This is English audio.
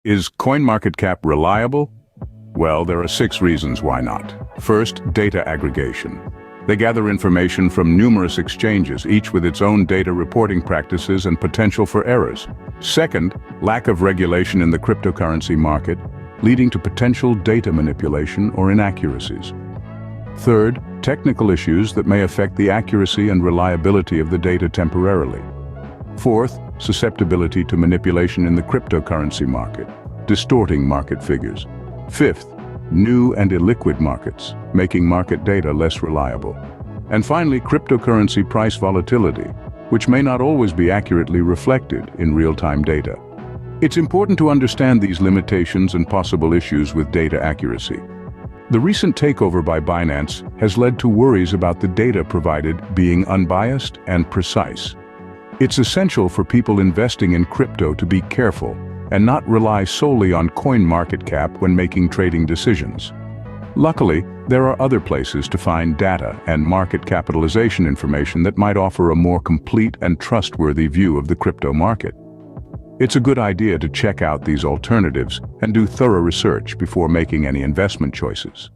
Is CoinMarketCap reliable? Well, there are 6 reasons why not. First, data aggregation. They gather information from numerous exchanges, each with its own data reporting practices and potential for errors. Second, lack of regulation in the cryptocurrency market, leading to potential data manipulation or inaccuracies. Third, technical issues that may affect the accuracy and reliability of the data temporarily. Fourth, susceptibility to manipulation in the cryptocurrency market, distorting market figures. Fifth, new and illiquid markets, making market data less reliable. And finally, cryptocurrency price volatility, which may not always be accurately reflected in real-time data. It's important to understand these limitations and possible issues with data accuracy. The recent takeover by Binance has led to worries about the data provided being unbiased and precise. It's essential for people investing in crypto to be careful and not rely solely on CoinMarketCap when making trading decisions. Luckily, there are other places to find data and market capitalization information that might offer a more complete and trustworthy view of the crypto market. It's a good idea to check out these alternatives and do thorough research before making any investment choices.